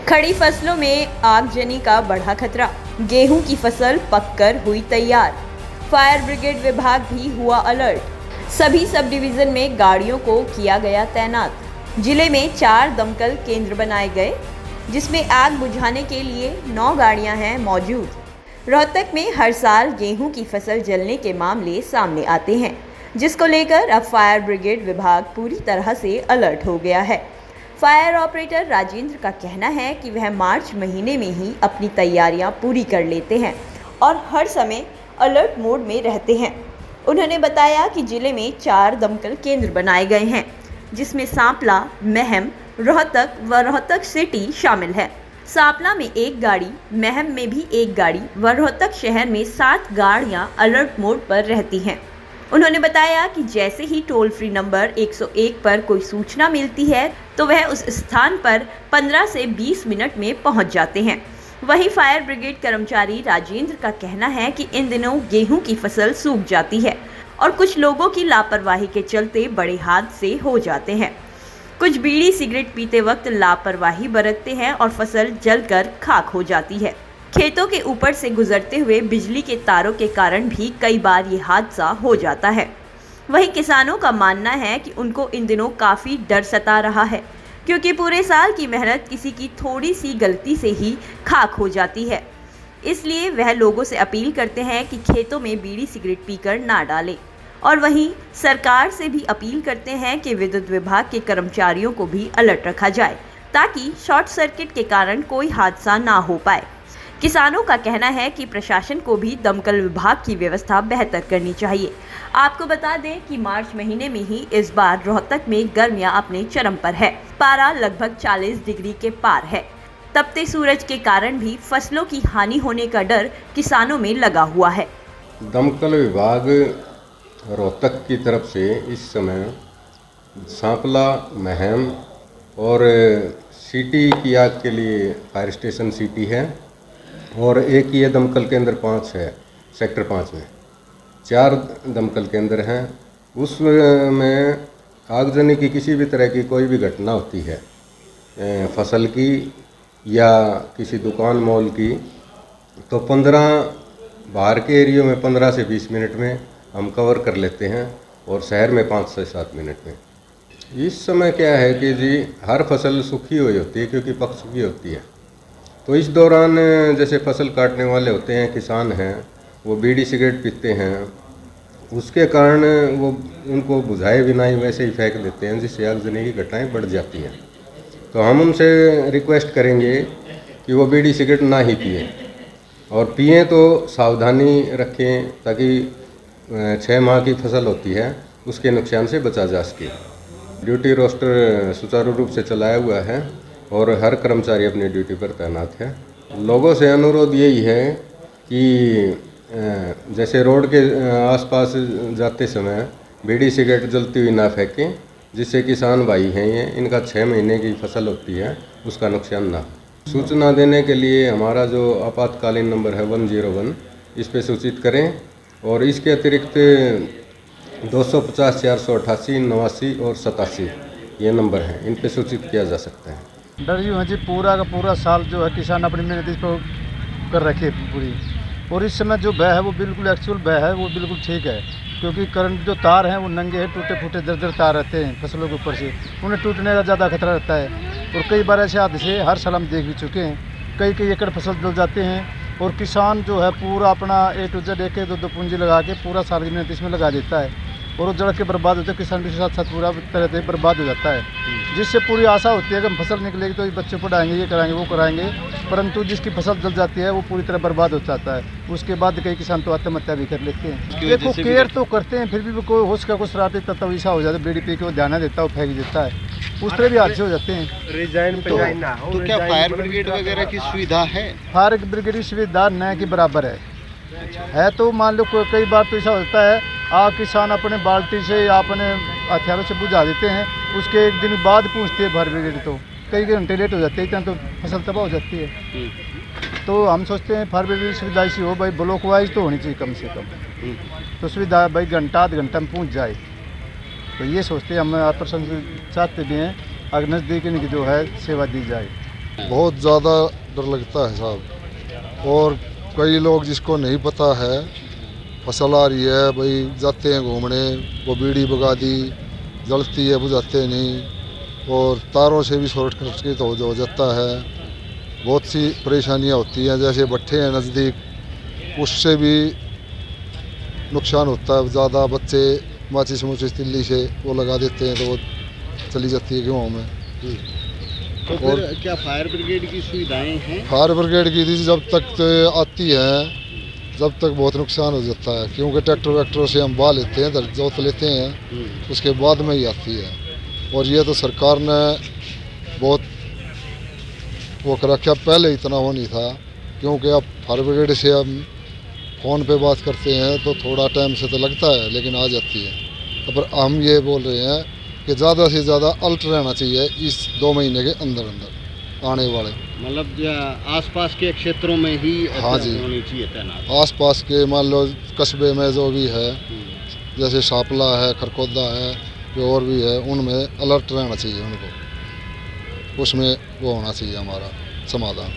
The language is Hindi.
खड़ी फसलों में आगजनी का बढ़ा खतरा। गेहूं की फसल पककर हुई तैयार। फायर ब्रिगेड विभाग भी हुआ अलर्ट। सभी सब डिवीजन में गाड़ियों को किया गया तैनात। जिले में 4 दमकल केंद्र बनाए गए, जिसमें आग बुझाने के लिए 9 गाड़ियां हैं मौजूद। रोहतक में हर साल गेहूं की फसल जलने के मामले सामने आते हैं, जिसको लेकर अब फायर ब्रिगेड विभाग पूरी तरह से अलर्ट हो गया है। फायर ऑपरेटर राजेंद्र का कहना है कि वह मार्च महीने में ही अपनी तैयारियां पूरी कर लेते हैं और हर समय अलर्ट मोड में रहते हैं। उन्होंने बताया कि जिले में 4 दमकल केंद्र बनाए गए हैं, जिसमें सांपला, महम, रोहतक व रोहतक सिटी शामिल है। सांपला में 1 गाड़ी, महम में भी 1 गाड़ी व रोहतक शहर में 7 गाड़ियां अलर्ट मोड पर रहती हैं। उन्होंने बताया कि जैसे ही टोल फ्री नंबर 101 पर कोई सूचना मिलती है तो वह उस स्थान पर 15 से 20 मिनट में पहुंच जाते हैं। वहीं फायर ब्रिगेड कर्मचारी राजेंद्र का कहना है कि इन दिनों गेहूं की फसल सूख जाती है और कुछ लोगों की लापरवाही के चलते बड़े हादसे हो जाते हैं। कुछ बीड़ी सिगरेट पीते वक्त लापरवाही बरतते हैं और फसल जलकर खाक हो जाती है। खेतों के ऊपर से गुजरते हुए बिजली के तारों के कारण भी कई बार ये हादसा हो जाता है। वहीं किसानों का मानना है कि उनको इन दिनों काफ़ी डर सता रहा है, क्योंकि पूरे साल की मेहनत किसी की थोड़ी सी गलती से ही खाक हो जाती है। इसलिए वह लोगों से अपील करते हैं कि खेतों में बीड़ी सिगरेट पीकर ना डालें। और वहीं सरकार से भी अपील करते हैं कि विद्युत विभाग के कर्मचारियों को भी अलर्ट रखा जाए, ताकि शॉर्ट सर्किट के कारण कोई हादसा ना हो पाए। किसानों का कहना है कि प्रशासन को भी दमकल विभाग की व्यवस्था बेहतर करनी चाहिए। आपको बता दें कि मार्च महीने में ही इस बार रोहतक में गर्मियां अपने चरम पर है। पारा लगभग 40 डिग्री के पार है। तपते सूरज के कारण भी फसलों की हानि होने का डर किसानों में लगा हुआ है। दमकल विभाग रोहतक की तरफ से इस समय सांपला, महम और सिटी की आग के लिए फायर स्टेशन सिटी है और एक ये दमकल केंद्र 5 है सेक्टर 5 में। 4 दमकल केंद्र हैं। उसमें आगजनी की किसी भी तरह की कोई भी घटना होती है, फसल की या किसी दुकान मॉल की, तो 15 बाहर के एरियो में 15 से 20 मिनट में हम कवर कर लेते हैं और शहर में 5 से 7 मिनट में। इस समय क्या है कि जी हर फसल सूखी हुई होती है, क्योंकि पक चुकी होती है। तो इस दौरान जैसे फसल काटने वाले होते हैं, किसान हैं, वो बीड़ी सिगरेट पीते हैं, उसके कारण वो उनको बुझाए बिना ही वैसे ही फेंक देते हैं, जिससे आगजनी की घटनाएं बढ़ जाती हैं। तो हम उनसे रिक्वेस्ट करेंगे कि वो बीड़ी सिगरेट ना ही पिएं, और पिएं तो सावधानी रखें, ताकि 6 माह की फसल होती है उसके नुकसान से बचा जा सके। ड्यूटी रोस्टर सुचारू रूप से चलाया हुआ है और हर कर्मचारी अपनी ड्यूटी पर तैनात है। लोगों से अनुरोध यही है कि जैसे रोड के आसपास जाते समय बीड़ी सिगरेट जलती हुई ना फेंकें, जिससे किसान भाई हैं ये, इनका 6 महीने की फसल होती है, उसका नुकसान ना हो। सूचना देने के लिए हमारा जो आपातकालीन नंबर है 101, इस पर सूचित करें। और इसके अतिरिक्त 250 488 89 और 87 ये नंबर हैं, इन पर सूचित किया जा सकता है। डर यूँ है जी, पूरा का पूरा साल जो है किसान अपनी मेहनत इस पर कर रखी है पूरी, और इस समय जो बह है वो बिल्कुल एक्चुअल बह है, वो बिल्कुल ठीक है, क्योंकि करंट जो तार हैं वो नंगे हैं, टूटे फूटे दरदर तार रहते हैं फसलों के ऊपर से, उन्हें टूटने का ज़्यादा खतरा रहता है। और कई बार ऐसे हादसे हर साल हम देख भी चुके हैं, कई एकड़ फसल जल जाते हैं और किसान जो है पूरा अपना A to Z 1-2 पूंजी लगा के पूरा साल की मेहनत इसमें लगा देता है, और वो जड़ के बर्बाद होते हैं, किसान के साथ साथ पूरा तरह से बर्बाद हो जाता है। जिससे पूरी आशा होती है कि हम फसल निकलेगी तो बच्चे पढ़ाएंगे, ये कराएंगे, वो कराएंगे, परंतु जिसकी फसल जल जाती है वो पूरी तरह बर्बाद हो जाता है। उसके बाद कई किसान तो आत्महत्या भी कर लेते हैं। देखो केयर तो करते हैं, फिर भी कोई हो सका कुछ शरारती तत्व ऐसा हो जाता है, बीड़ी पी के वो ध्यान देता है, वो फेंक देता है, उस तरह भी हादसे हो जाते हैं। तो क्या फायर ब्रिगेड वगैरह की सुविधा है? फायर ब्रिगेड की सुविधा न के बराबर है। तो मान लो कई बार तो ऐसा होता है, किसान अपने बाल्टी से या अपने हथियारों से बुझा देते हैं, उसके 1 दिन बाद पहुँचती है फायर ब्रिगेड, तो कई घंटे लेट हो जाते हैं, इतना तो फसल तबाह हो जाती है। तो हम सोचते हैं फायर ब्रिगेड की सुविधा ऐसी हो भाई, ब्लॉक वाइज तो होनी चाहिए कम से कम, तो सुविधा भाई घंटा आध घंटा में पहुँच जाए। तो ये सोचते हैं हम, प्रशासन चाहते भी हैं अगर नज़दीक इनकी जो है सेवा दी जाए। बहुत ज़्यादा डर लगता है साहब। और कई लोग जिसको नहीं पता है, फसल आ रही है भाई, जाते हैं घूमने, वो बीड़ी भगा दी, जलती है बुझाते नहीं, और तारों से भी शॉर्ट सर्किट हो जाता है। बहुत सी परेशानियां होती हैं, जैसे भट्ठे हैं नज़दीक, उससे भी नुकसान होता है ज़्यादा। बच्चे माचिस मुचिस तिल्ली से वो लगा देते हैं तो वो चली जाती है गेहूँ में। तो फिर क्या फायर ब्रिगेड की सुविधाएं हैं? फायर ब्रिगेड की थी जब तक आती है, जब तक बहुत नुकसान हो जाता है, क्योंकि ट्रैक्टर वैक्टरों से हम बहा लेते हैं, जोत लेते हैं, उसके बाद में ही आती है। और ये तो सरकार ने बहुत वो कर रखा, पहले इतना वो नहीं था, क्योंकि अब फायर ब्रिगेड से हम फ़ोन पे बात करते हैं तो थोड़ा टाइम से तो लगता है, लेकिन आ जाती है। पर हम ये बोल रहे हैं कि ज़्यादा से ज़्यादा अलर्ट रहना चाहिए इस 2 महीने के अंदर अंदर आने वाले। मतलब आसपास के क्षेत्रों में ही हाँ जी, होनी चाहिए तैनात। आसपास के मान लो कस्बे में जो भी है, जैसे शापला है, खरकोदा है, जो और भी है, उनमें अलर्ट रहना चाहिए उनको, उसमें वो होना चाहिए हमारा समाधान।